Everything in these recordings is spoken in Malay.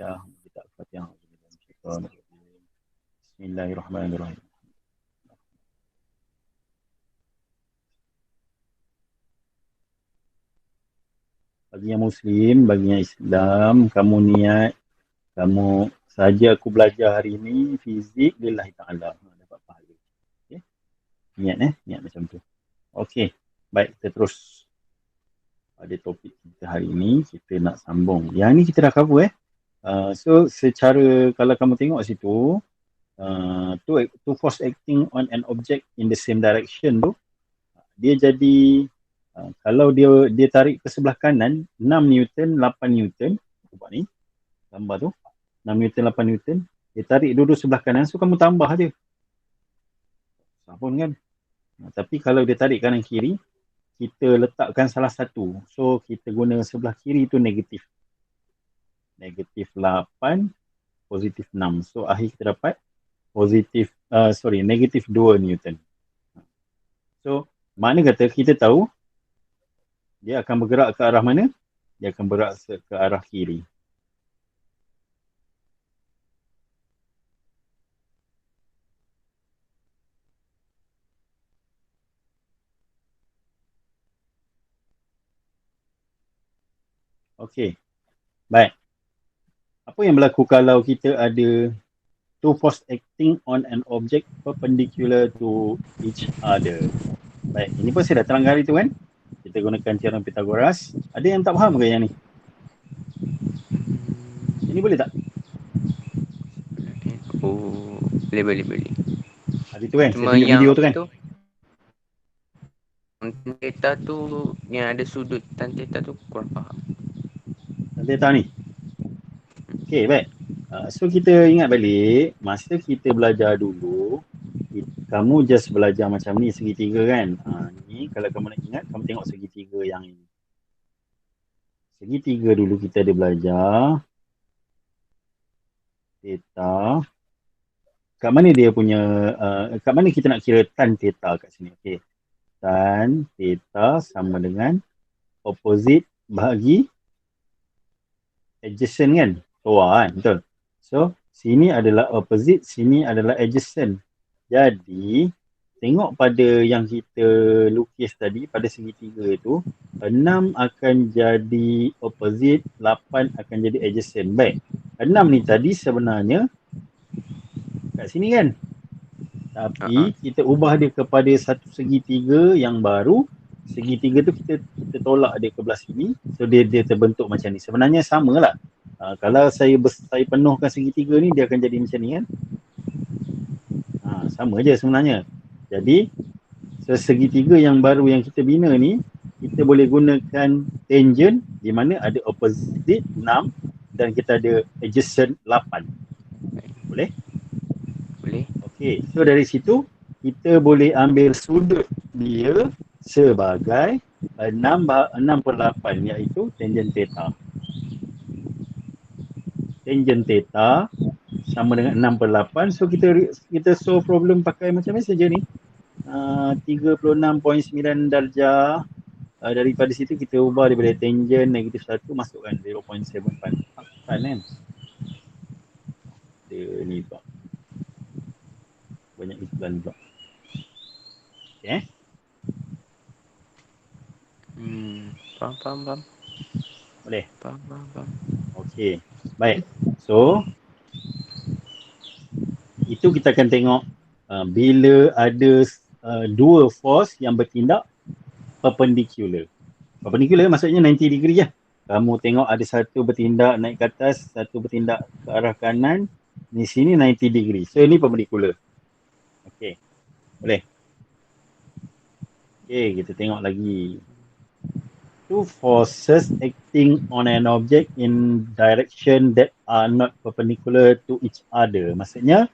Ya, kita Fatihah. Bismillahirrahmanirrahim. Bagi yang Muslim, bagi yang Islam, kamu niat, kamu saja aku belajar hari ini, fizik, lillahi ta'ala. Dapat pahala. Okay? Niat macam tu. Okey, baik kita terus. Pada topik kita hari ini, kita nak sambung. Yang ni kita dah cover so secara, kalau kamu tengok situ, two force acting on an object in the same direction tu, dia jadi kalau dia tarik ke sebelah kanan 6 Newton 8 Newton, nampak ni gambar tu 6 Newton 8 Newton, dia tarik dua-dua sebelah kanan, so kamu tambah je pun kan. Tapi kalau dia tarik kanan kiri, kita letakkan salah satu, so kita guna sebelah kiri tu negatif 8 positif 6, so akhir kita dapat negatif 2 Newton. So makna kata kita tahu dia akan bergerak ke arah mana? Dia akan bergerak ke arah kiri. Okey. Baik. Apa yang berlaku kalau kita ada two force acting on an object perpendicular to each other? Baik, ini pun saya dah terangkan hari tu kan? Kita gunakan teorem Pythagoras. Ada yang tak faham ke yang ni? Ini boleh tak? Oh, boleh. Hari tu kan? Cuma Saya tunjuk yang video tu kan? Tan theta tu yang ada sudut tan theta tu kurang faham. Nanti tahu ni. Okey, baik. So kita ingat balik, masa kita belajar dulu, kamu just belajar macam ni, segitiga kan? Ni kalau kamu nak ingat, kamu tengok segitiga yang ini. Segitiga dulu kita ada belajar. Theta. Kat mana dia punya, kat mana kita nak kira tan theta kat sini? Okey. Tan theta sama dengan opposite bahagi adjacent kan? Kan? Betul. So, sini adalah opposite, sini adalah adjacent. Jadi, tengok pada yang kita lukis tadi, pada segitiga itu, 6 akan jadi opposite, 8 akan jadi adjacent. Baik, 6 ni tadi sebenarnya kat sini kan? Tapi kita ubah dia kepada satu segitiga yang baru. Segitiga tu kita tolak dia ke belah sini. So dia terbentuk macam ni. Sebenarnya samalah. Kalau saya penuhkan segitiga ni, dia akan jadi macam ni kan? Sama je sebenarnya. Jadi segitiga yang baru yang kita bina ni, kita boleh gunakan tangent di mana ada opposite 6 dan kita ada adjacent 8. Boleh? Boleh. Okey, so dari situ kita boleh ambil sudut dia sebagai 6/8 iaitu tangent theta. Tangent theta sama dengan 6/8. So kita solve problem pakai macam ni saja ni. 36.9 darjah. Daripada situ kita ubah daripada tangent negatif 1 masukkan 0.75. Kan? Dia ni pula. Banyak iklan pula. Okay. Faham. Boleh? Faham. Okey. Baik. So, itu kita akan tengok bila ada dua force yang bertindak perpendicular. Perpendicular maksudnya 90 degree lah. Kamu tengok ada satu bertindak naik ke atas, satu bertindak ke arah kanan. Di sini 90 degree. So, ini perpendicular. Okey. Boleh? Okey, kita tengok lagi. Two forces acting on an object in direction that are not perpendicular to each other. Maksudnya,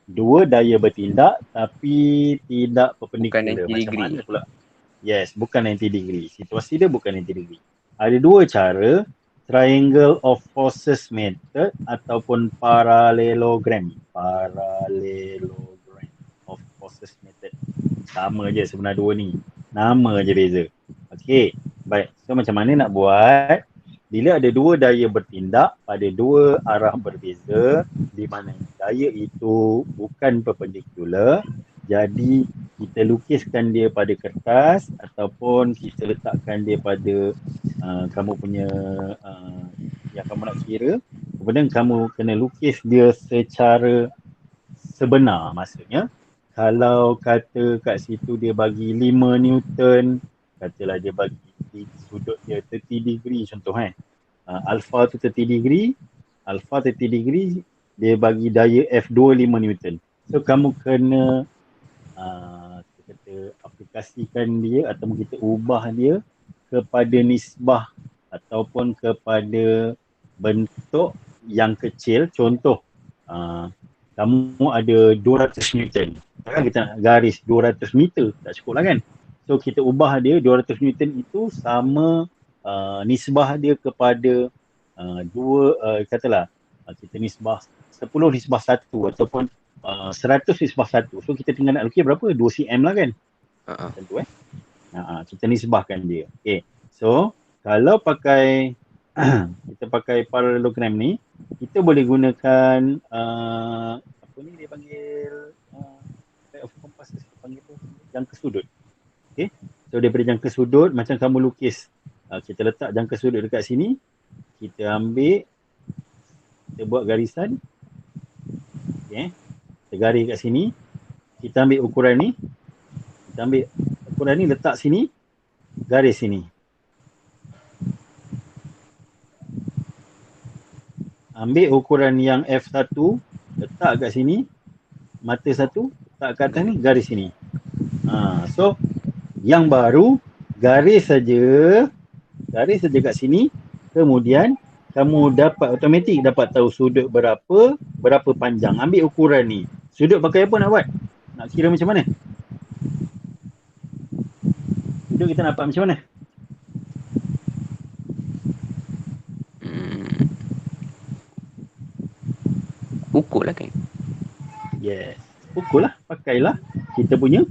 dua daya bertindak tapi tidak perpendicular. Bukan 90 Macam degree. mana pula? Yes, bukan 90 degree. Situasi dia bukan 90 degree. Ada dua cara, triangle of forces method ataupun parallelogram. Parallelogram of forces method. Sama je sebenarnya dua ni. Nama je beza. Okey, baik. So macam mana nak buat? bila ada dua daya bertindak pada dua arah berbeza, di mana daya itu bukan perpendikular, jadi kita lukiskan dia pada kertas ataupun kita letakkan dia pada kamu punya yang kamu nak kira, kemudian kamu kena lukis dia secara sebenar. Maksudnya kalau kata kat situ dia bagi 5 Newton, katalah dia bagi sudut dia 30 degree contoh alpha tu 30 degree, alpha 30 degree, dia bagi daya F 25 Newton. So kamu kena kita kata aplikasikan dia ataupun kita ubah dia kepada nisbah ataupun kepada bentuk yang kecil. Contoh kamu ada 200 Newton, kan kita nak garis 200 meter, tak cukup lah kan. So kita ubah dia 200 Newton itu sama nisbah dia kepada katalah kita nisbah 10 nisbah 1 ataupun 100 nisbah 1. So kita tinggal nak lukis berapa? 2 cm lah kan. Macam tu kita nisbahkan dia. Okay. So kalau pakai kita pakai parallelogram ni, kita boleh gunakan apa ni dia panggil of compass, panggil tu jangka sudut. Okay. So daripada jangka sudut, macam kamu lukis, kita letak jangka sudut dekat sini, kita ambil, kita buat garisan, okay. Kita garis kat sini, kita ambil ukuran ni, kita ambil ukuran ni letak sini, garis sini. Ambil ukuran yang F1, letak kat sini, mata satu, letak kat atas ni, garis sini. So yang baru, garis saja kat sini, kemudian kamu dapat automatik dapat tahu sudut berapa panjang. Ambil ukuran ni. Sudut pakai apa nak buat? Nak kira macam mana? Sudut kita nak dapat macam mana? Ukur lah kan? Yes. Ukur lah. Pakailah kita punya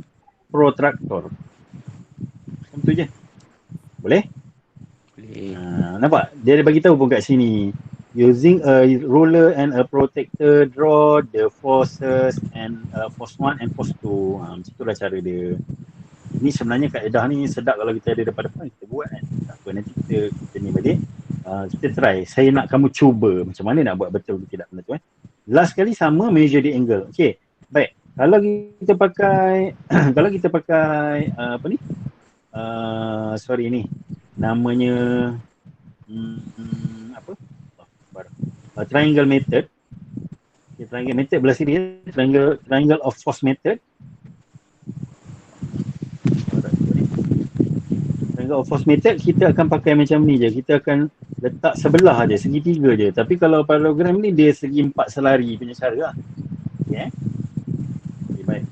protraktor. Macam tu je. Boleh? Boleh. Nampak? Dia bagi tahu pun kat sini. Using a ruler and a protector, draw the forces and force 1 and force 2. Macam itulah cara dia. Ini sebenarnya kaedah ni sedap kalau kita ada depan-depan, kita buat kan. Tak apa, nanti kita ni balik. Kita try. Saya nak kamu cuba macam mana nak buat betul ke tidak benda tu. Last kali sama measure the angle. Okay. Baik. Kalau kita pakai apa ni? Sorry ni. Namanya apa? Triangle method. Okay, triangle method belah sini, triangle of force method. Triangle of force method kita akan pakai macam ni je. Kita akan letak sebelah je, segitiga je. Tapi kalau parallelogram ni dia segi 4 selari punya cara lah. Okay, okay, baik.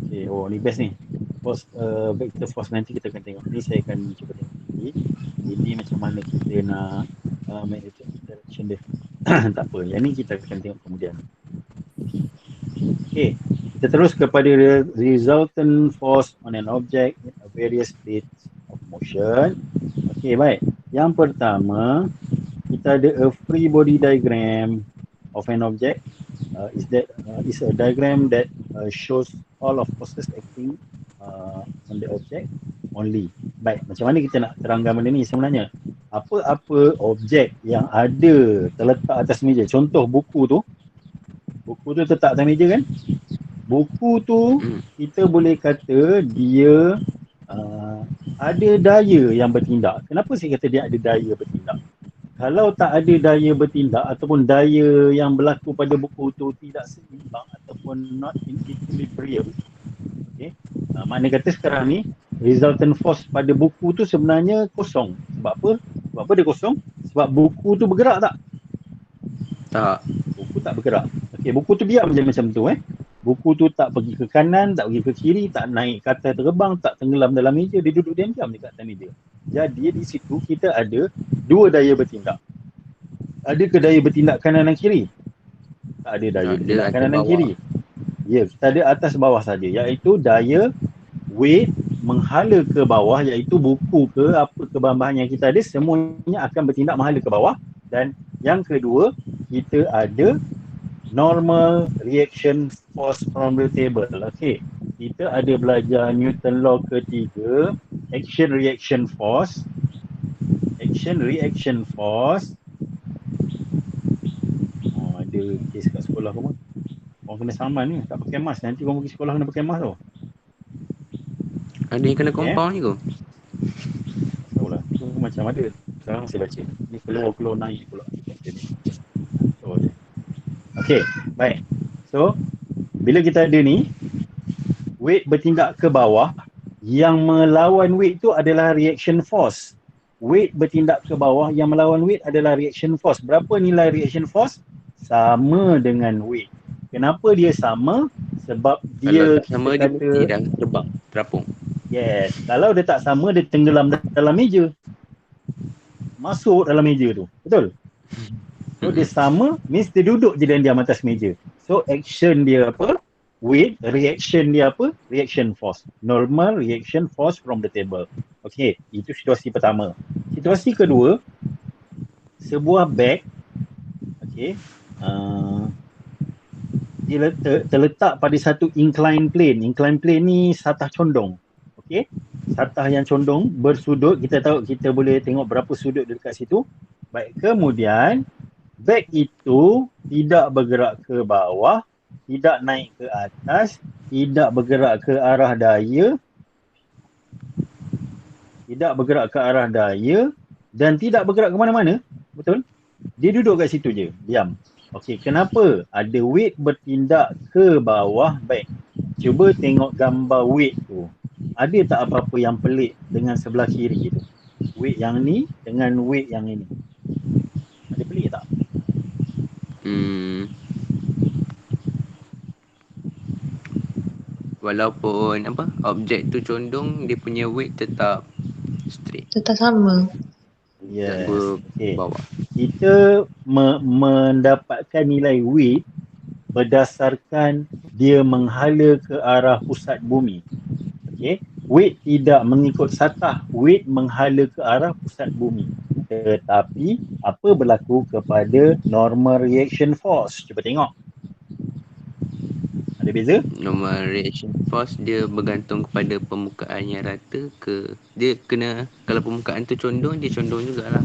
Okay, oh ni best ni. Force, vector force nanti kita akan tengok. Ni saya akan cuba tengok ini macam mana kita nak manage interaction dia. Tak apa, yang ni kita akan tengok kemudian. Okay, kita terus kepada resultant force on an object in a various states of motion. Okay, baik. Yang pertama, kita ada a free body diagram of an object. Is a diagram that shows all of forces acting on the object only. Baik, macam mana kita nak terangkan benda ni sebenarnya? Apa-apa objek yang ada terletak atas meja, contoh buku tu letak atas meja kan? Buku tu kita boleh kata dia ada daya yang bertindak. Kenapa saya kata dia ada daya bertindak? Kalau tak ada daya bertindak ataupun daya yang berlaku pada buku tu tidak seimbang ataupun not in equilibrium, okay, makna kata sekarang ni resultant force pada buku tu sebenarnya kosong. Sebab apa? Sebab apa dia kosong? Sebab buku tu bergerak tak? Tak. Buku tak bergerak. Okey, buku tu diam je macam tu Buku tu tak pergi ke kanan, tak pergi ke kiri, tak naik ke atas terbang, tak tenggelam dalam meja, dia duduk diam-diam dekat atas meja. Jadi di situ kita ada dua daya bertindak. Ada ke daya bertindak kanan dan kiri? Tak ada daya bertindak kanan dan kiri. Ya, kita ada atas bawah saja, iaitu daya weight menghala ke bawah, iaitu buku ke apa ke bahan-bahan yang kita ada semuanya akan bertindak menghala ke bawah. Dan yang kedua, kita ada normal reaction force from the table. Okey, kita ada belajar Newton law ketiga, action reaction force. Action reaction force. Ada kes kat sekolah pun. Orang kena saman ni, tak pakai mask. Nanti orang pergi sekolah kena pakai mask tau. Ada yang kena compound ni kot. Tahulah. Tu macam ada. Sekarang saya baca. Ni keluar naik pula. So, okey, baik. So, bila kita ada ni, weight bertindak ke bawah, yang melawan weight tu adalah reaction force. Weight bertindak ke bawah, yang melawan weight adalah reaction force. Berapa nilai reaction force? Sama dengan weight. Kenapa dia sama? Sebab dia, kalau tak sama, dia mesti dah terbang, terapung. Yes, kalau dia tak sama, dia tenggelam dalam meja. Masuk dalam meja tu, betul? So dia sama, means dia duduk je dan diam atas meja. So action dia apa? Weight, reaction dia apa? Reaction force. Normal reaction force from the table. Okay, itu situasi pertama. Situasi kedua, sebuah bag, okay, dia terletak pada satu incline plane. Incline plane ni satah condong. Okay, satah yang condong bersudut. Kita tahu, kita boleh tengok berapa sudut dekat situ. Baik, kemudian bag itu tidak bergerak ke bawah, tidak naik ke atas, tidak bergerak ke arah daya, dan tidak bergerak ke mana-mana. Betul? Dia duduk kat situ je, diam. Okey, kenapa? Ada weight bertindak ke bawah. Baik, cuba tengok gambar weight tu. Ada tak apa-apa yang pelik dengan sebelah kiri tu? Weight yang ni dengan weight yang ini. Ada pelik tak? Walaupun objek tu condong, dia punya weight tetap straight. Tetap sama. Yes. Okay. Bawah. Kita mendapatkan nilai weight berdasarkan dia menghala ke arah pusat bumi. Okay. Weight tidak mengikut satah, weight menghala ke arah pusat bumi. Tetapi apa berlaku kepada normal reaction force? Cuba tengok. Ada beza? Normal reaction force dia bergantung kepada permukaan yang rata ke, dia kena, kalau permukaan tu condong, dia condong jugalah.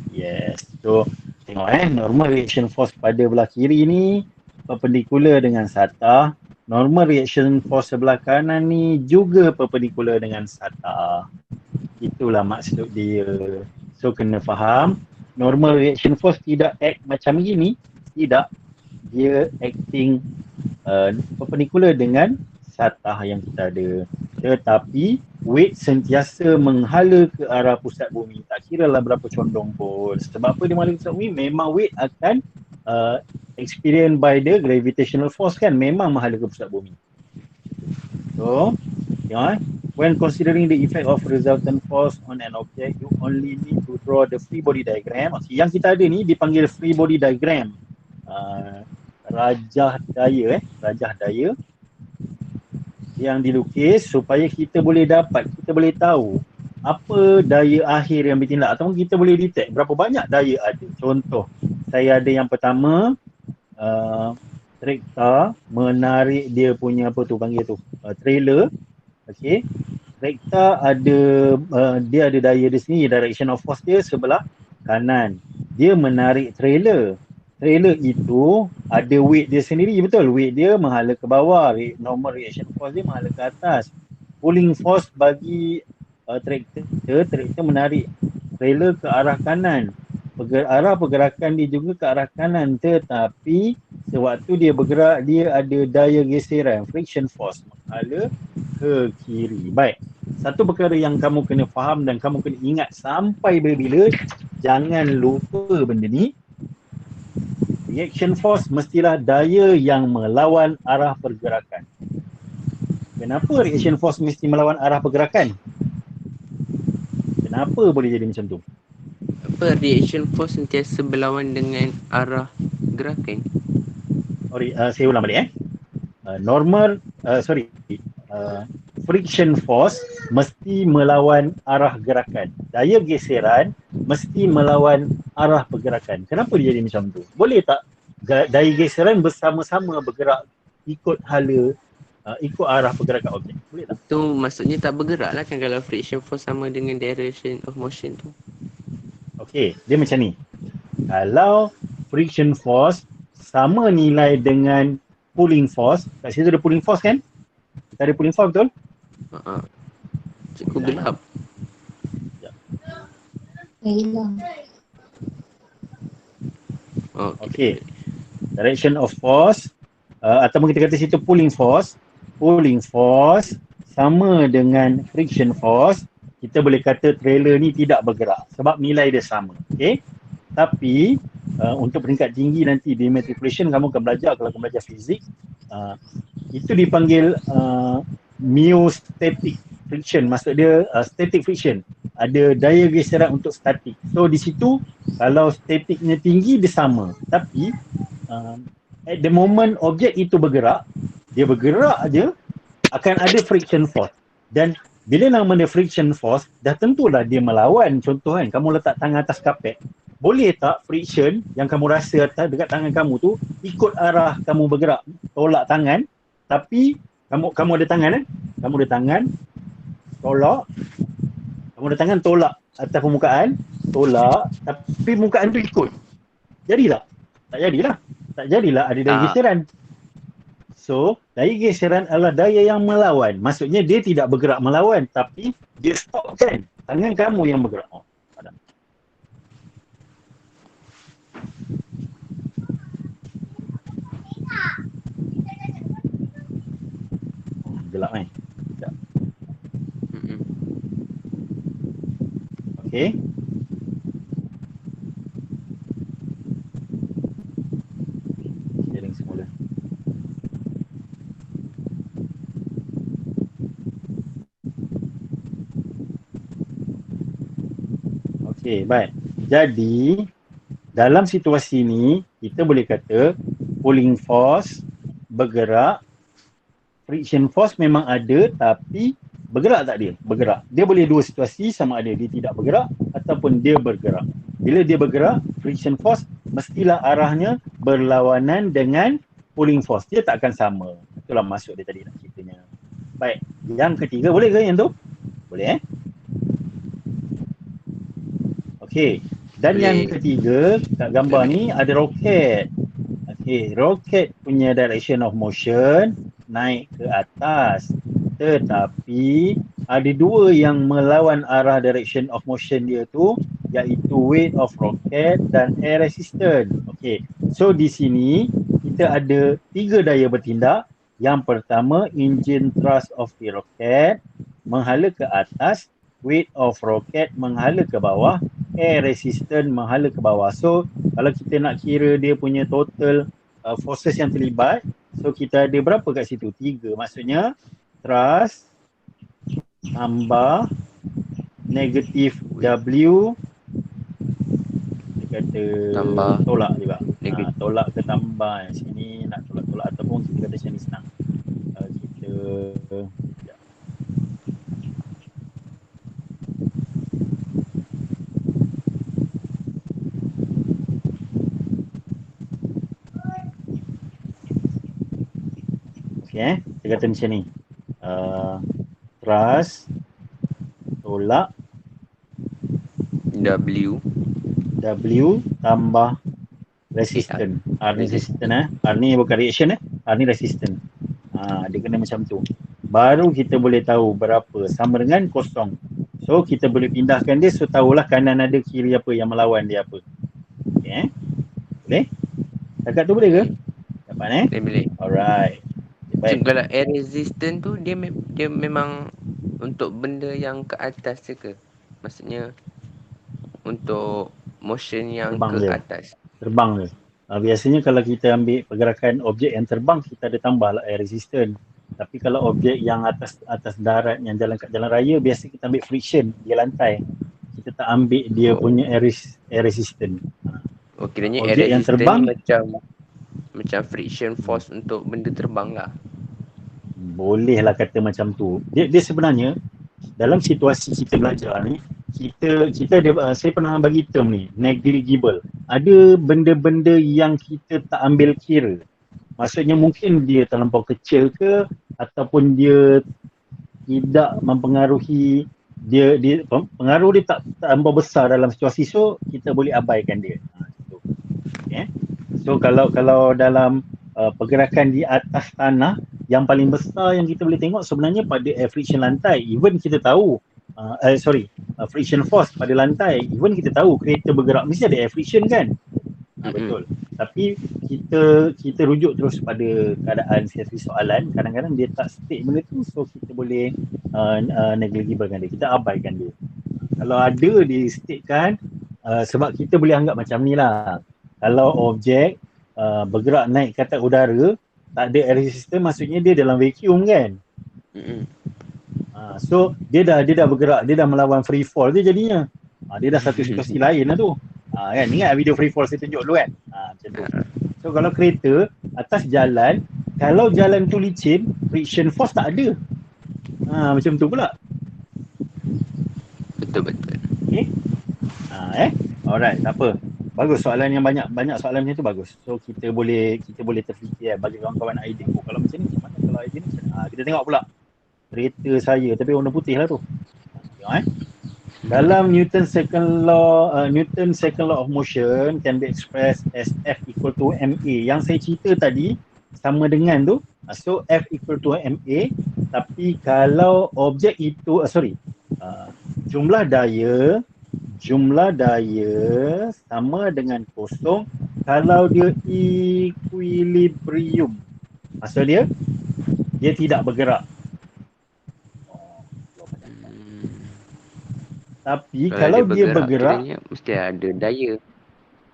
Yes. So tengok normal reaction force pada belah kiri ni perpendikular dengan satah. Normal reaction force sebelah kanan ni juga perpendikular dengan satah. Itulah maksud dia. So kena faham, normal reaction force tidak act macam gini. Tidak. Dia acting perpendikular dengan satah yang kita ada. Tetapi weight sentiasa menghala ke arah pusat bumi. Tak kira lah berapa condong pun. Sebab apa dia menghala ke pusat bumi? Memang weight akan experienced by the gravitational force kan. Memang menghala ke pusat bumi. So, tengok when considering the effect of resultant force on an object, you only need to draw the free body diagram. Okay, yang kita ada ni dipanggil free body diagram. Rajah daya yang dilukis supaya kita boleh tahu apa daya akhir yang bertindak, ataupun kita boleh detect berapa banyak daya ada. Contoh, saya ada yang pertama, traktor menarik dia punya trailer. Okey, traktor ada dia ada daya di sini, direction of force dia sebelah kanan. Dia menarik trailer. Trailer itu ada weight dia sendiri, betul? Weight dia menghala ke bawah, normal reaction force dia menghala ke atas. Pulling force bagi traktor menarik trailer ke arah kanan. Arah pergerakan dia juga ke arah kanan, tetapi sewaktu dia bergerak, dia ada daya geseran, friction force, menghala ke kiri. Baik, satu perkara yang kamu kena faham dan kamu kena ingat sampai bila-bila, jangan lupa benda ni. Reaction force mestilah daya yang melawan arah pergerakan. Kenapa reaction force mesti melawan arah pergerakan? Kenapa boleh jadi macam tu? Apa reaction force sentiasa berlawan dengan arah gerakan? Saya ulang balik. Normal, friction force mesti melawan arah gerakan. Daya geseran mesti melawan arah pergerakan. Kenapa dia jadi macam tu? Boleh tak daya geseran bersama-sama bergerak ikut hala, ikut arah pergerakan objek? Boleh tak? Itu maksudnya tak bergerak lah kan kalau friction force sama dengan direction of motion tu. Okey, dia macam ni. Kalau friction force sama nilai dengan pulling force, kat situ ada pulling force kan? Kita ada pulling force betul? Cikgu gelap. Hilang. Okey. Direction of force ataupun kita kata situ pulling force. Pulling force sama dengan friction force. Kita boleh kata trailer ni tidak bergerak sebab nilai dia sama. Okey. Tapi untuk peringkat tinggi nanti di matriculation kamu akan belajar, kalau kamu belajar fizik, itu dipanggil myostatic friction. Maksud dia static friction. Ada daya geseran untuk statik. So di situ kalau statiknya tinggi dia sama. Tapi at the moment objek itu bergerak, dia bergerak aja akan ada friction force. Dan bila namanya friction force, dah tentulah dia melawan. Contoh kan, kamu letak tangan atas kapet. Boleh tak friction yang kamu rasa atas dekat tangan kamu tu ikut arah kamu bergerak, tolak tangan, tapi kamu ada tangan kan? Kamu ada tangan, tolak. Kamu ada tangan tolak atas permukaan, tolak, tapi permukaan tu ikut. Jadi tak? Tak jadilah. Tak jadilah ada daya geseran. So, daya geseran adalah daya yang melawan. Maksudnya dia tidak bergerak melawan, tapi dia stopkan. Tangan kamu yang bergerak. Gelap kan? Sekejap. Okey. Sharing semula. Okey, baik. Jadi, dalam situasi ni, kita boleh kata pulling force bergerak, friction force memang ada tapi bergerak tak dia? Bergerak. Dia boleh dua situasi, sama ada dia tidak bergerak ataupun dia bergerak. Bila dia bergerak, friction force mestilah arahnya berlawanan dengan pulling force. Dia tak akan sama. Itulah maksud dia tadi nak ceritanya. Baik, yang ketiga boleh ke yang tu? Boleh Okey. Dan yang ketiga, kat gambar ni ada roket. Okey, roket punya direction of motion naik ke atas. Tetapi ada dua yang melawan arah direction of motion dia tu, iaitu weight of rocket dan air resistance. Okey. So di sini kita ada tiga daya bertindak. Yang pertama, engine thrust of the rocket menghala ke atas, weight of rocket menghala ke bawah, air resistance menghala ke bawah. So kalau kita nak kira dia punya total forces yang terlibat, so kita ada berapa kat situ? 3. Maksudnya thrust tambah negatif W, dia kata tambah tolak juga. Tolak ke tambah yang sini, nak tolak-tolak ataupun kita kata macam ni senang. Kita kita kata macam ni, thrust tolak W tambah resistance. R ni resistance R ni bukan reaction R ni resistance. Dia kena macam tu. Baru kita boleh tahu berapa, sama dengan kosong. So kita boleh pindahkan dia, so tahulah kanan ada, kiri apa, yang melawan dia apa. Okey boleh? Dekat tu boleh ke? Dapat Boleh. Alright. Baik. Kalau air resistance tu dia memang untuk benda yang ke atas je ke? Maksudnya untuk motion yang terbang ke je. Atas. Terbang je. Biasanya kalau kita ambil pergerakan objek yang terbang, kita ada tambahlah air resistance. Tapi kalau objek yang atas darat, yang jalan kat jalan raya, biasa kita ambil friction, dia lantai. Kita tak ambil dia punya air resistance. Kiranya air resistance yang terbang ni macam friction force untuk benda terbang lah. bolehlah kata macam tu. Dia sebenarnya dalam situasi kita belajar ni, kita ada, saya pernah bagi term ni, negligible. Ada benda-benda yang kita tak ambil kira. Maksudnya mungkin dia terlampau kecil ke, ataupun dia tidak mempengaruhi, dia pengaruh dia tak terlampau besar dalam situasi, so kita boleh abaikan dia. Gitu. Okay. So kalau dalam pergerakan di atas tanah, yang paling besar yang kita boleh tengok sebenarnya pada friction lantai. Even kita tahu friction force pada lantai, even kita tahu kereta bergerak mesti ada air friction kan. Betul. Tapi kita rujuk terus pada keadaan situasi soalan, kadang-kadang dia tak state benda tu, so kita boleh negligiblekan dia, kita abaikan dia. Kalau ada di statekan, sebab kita boleh anggap macam ni lah, kalau objek bergerak naik ke atas udara, tak ada air resistance, maksudnya dia dalam vacuum kan. So dia dah bergerak, dia dah melawan free fall dia jadinya. Dia dah satu situasi lain lah tu. Kan, ingat video free fall saya tunjuk dulu kan. Macam tu. So kalau kereta atas jalan, kalau jalan tu licin, friction force tak ada. Macam tu pula. Betul. Okay. Alright, tak apa. Bagus soalan yang banyak soalan macam tu bagus. So kita boleh terfikir bagi kawan-kawan idea. Kalau macam ni, macam mana kalau idea ni? Kita tengok pula kereta saya tapi warna putih lah tu. Tengok dalam Newton second law of motion can be expressed as F equal to ma. Yang saya cerita tadi sama dengan tu. So F equal to ma, tapi kalau objek itu jumlah daya sama dengan kosong kalau dia equilibrium. Maksud dia tidak bergerak. Tapi kalau dia bergerak, mesti ada daya.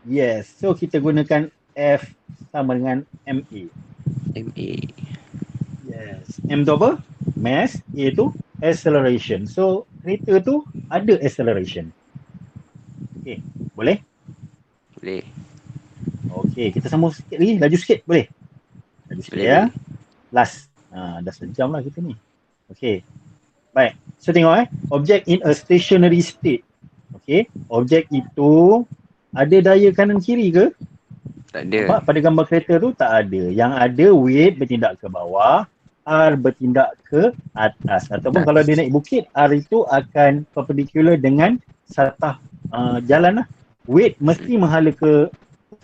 Yes. So kita gunakan F sama dengan MA. Yes. M tu apa? Mass. A tu acceleration. So kereta tu ada acceleration. Okay. Boleh? Boleh. Okay. Kita sambung sikit lagi. Laju sikit. Boleh? Laju sikit boleh, ya. Last. Dah sejam lah kita ni. Okay. Baik. So tengok objek in a stationary state. Okay. Objek itu ada daya kanan kiri ke? Tak ada. Nampak pada gambar kereta tu tak ada. Yang ada weight bertindak ke bawah, R bertindak ke atas. Ataupun kalau dia naik bukit, R itu akan perpendicular dengan satah jalan lah. Weight mesti menghala ke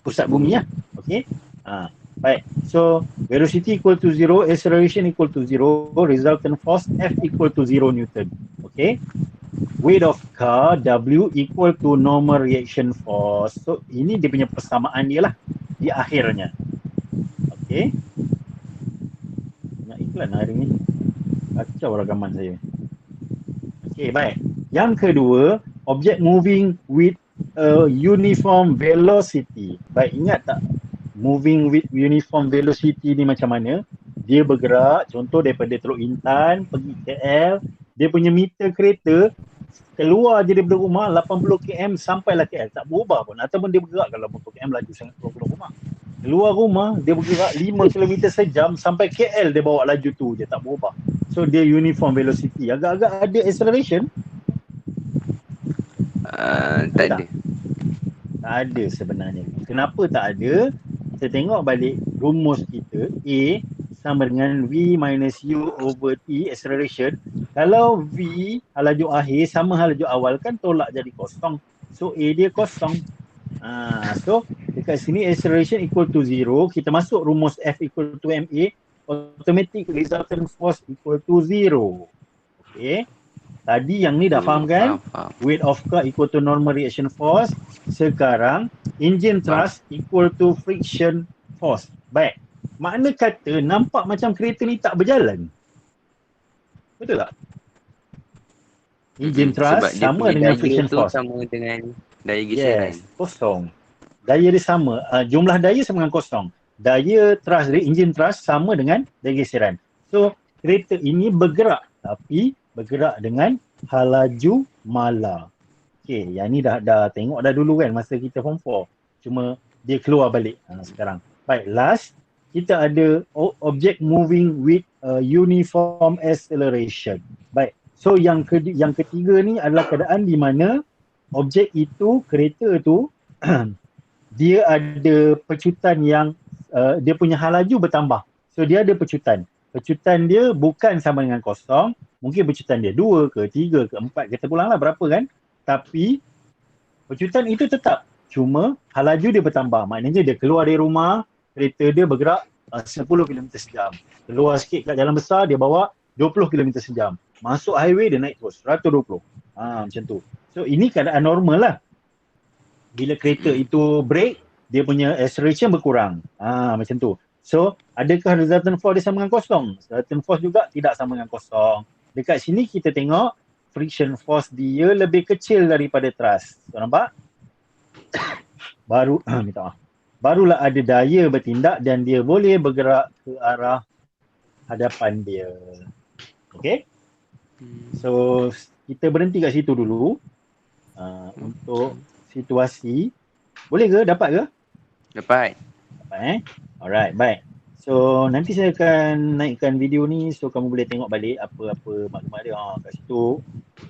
pusat bumi lah. Okay. Baik. So velocity equal to 0, acceleration equal to 0, resultant force F equal to 0 Newton. Okay. Weight of car W equal to normal reaction force. So ini dia punya persamaan dia lah di akhirnya. Okay. Nak iklan hari ni. Kacau ragaman saya. Okay, baik. Yang kedua, object moving with a uniform velocity. Baik, ingat tak? Moving with uniform velocity ni macam mana? Dia bergerak, contoh daripada Teluk Intan pergi KL, dia punya meter kereta keluar je daripada rumah 80 km sampailah KL, tak berubah pun. Ataupun dia bergerak kalau 80 km laju sangat keluar rumah. Keluar rumah, dia bergerak 5 km sejam sampai KL, dia bawa laju tu je, tak berubah. So dia uniform velocity. Agak-agak ada acceleration? Tak ada. Tak ada sebenarnya. Kenapa tak ada? Kita tengok balik rumus kita, A sama dengan V minus U over T acceleration. Kalau V laju akhir sama laju awal kan tolak jadi kosong. So A dia kosong. So dekat sini acceleration equal to 0. Kita masuk rumus F equal to MA. Automatic resultant force equal to 0. Okay. Tadi yang ni dah faham kan? Weight of car equal to normal reaction force. Sekarang engine thrust equal to friction force. Baik. Makna kata nampak macam kereta ni tak berjalan. Betul tak? Engine thrust sama dengan friction force. Sama dengan daya geseran. Yes, kosong. Daya dia sama. Jumlah daya sama dengan kosong. Daya thrust dia, engine thrust sama dengan daya geseran. So, kereta ini bergerak. Tapi bergerak dengan halaju mala. Okay, yang ni dah tengok dah dulu kan masa kita form 4. Cuma dia keluar balik sekarang. Baik, last. kita ada object moving with uniform acceleration. Baik. So yang ketiga ni adalah keadaan di mana objek itu, kereta tu dia ada pecutan yang dia punya hal laju bertambah. So dia ada pecutan. Pecutan dia bukan sama dengan kosong, mungkin pecutan dia 2 ke 3 ke 4, kita pulanglah berapa kan. Tapi pecutan itu tetap, cuma hal laju dia bertambah. Maknanya dia keluar dari rumah, kereta dia bergerak 10 km sejam. Keluar sikit kat jalan besar, dia bawa 20 km sejam. Masuk highway, dia naik terus 120. Macam tu. So ini keadaan normal lah. Bila kereta itu brake, dia punya acceleration berkurang. Macam tu. So, adakah resultant force dia sama dengan kosong? Resultant force juga tidak sama dengan kosong. Dekat sini kita tengok friction force dia lebih kecil daripada thrust. So, nampak? Minta maaf. Barulah ada daya bertindak dan dia boleh bergerak ke arah hadapan dia. Okay? So, kita berhenti kat situ dulu. Untuk situasi. Boleh ke? Dapat ke? Dapat. Alright, baik. So, nanti saya akan naikkan video ni so kamu boleh tengok balik apa-apa maklumat dia. Kat situ,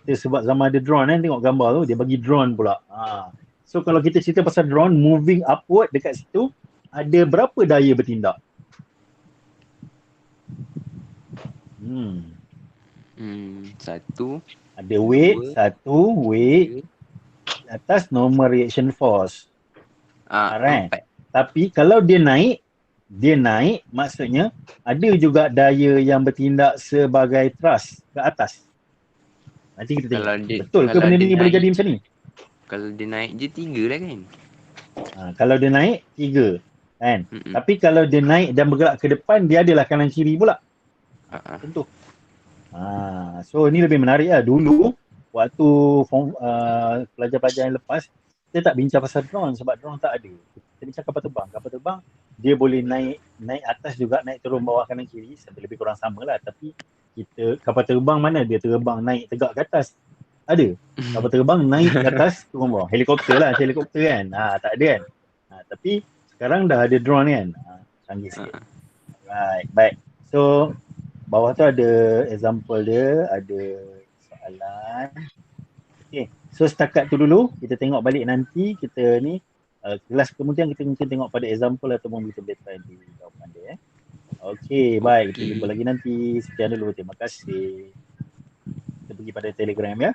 sebab zaman ada drone kan, tengok gambar tu, dia bagi drone pula. So, kalau kita cerita pasal drone moving upward dekat situ, ada berapa daya bertindak? Satu. Ada weight, satu weight atas normal reaction force. Alright. Tapi kalau dia naik maksudnya ada juga daya yang bertindak sebagai thrust ke atas. Nanti kita tengok. Betul ke benda ni boleh jadi macam ni? Kalau dia naik je 3 lah kan? Kalau dia naik 3 kan. Tapi kalau dia naik dan bergerak ke depan, dia adalah kanan kiri pula. Tentu. So ini lebih menarik lah. Dulu waktu pelajar-pelajar yang lepas, kita tak bincang pasal drone sebab drone tak ada. Kita bincang kapal terbang. Kapal terbang dia boleh naik atas juga, naik turun bawah kanan kiri, lebih kurang sama lah. Tapi kita kapal terbang mana dia terbang naik tegak ke atas? Ada. Kapal terbang naik ke atas turun bawah. Helikopter lah, helikopter kan. Tak ada kan. Tapi sekarang dah ada drone kan. Canggih sikit. Right, baik. So bawah tu ada example dia, ada soalan. Okay, so setakat tu dulu. Kita tengok balik nanti kita ni kelas kemudian kita mungkin tengok pada example ataupun kita boleh try di jawapan dia. Okay, baik. Kita jumpa lagi nanti. Sekian dulu. Terima kasih. Kita pergi pada Telegram ya.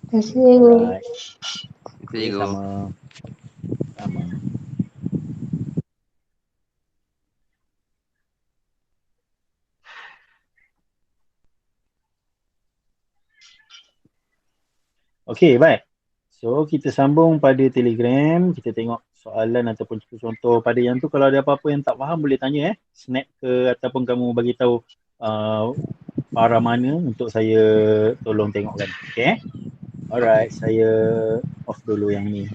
Terima kasih. Okay, sama. Okay, baik. So, kita sambung pada Telegram. Kita tengok soalan ataupun contoh pada yang tu. Kalau ada apa-apa yang tak faham, boleh tanya Snap ke ataupun kamu bagi tahu arah mana untuk saya tolong tengokkan. Okay. Alright, saya off dulu yang ni.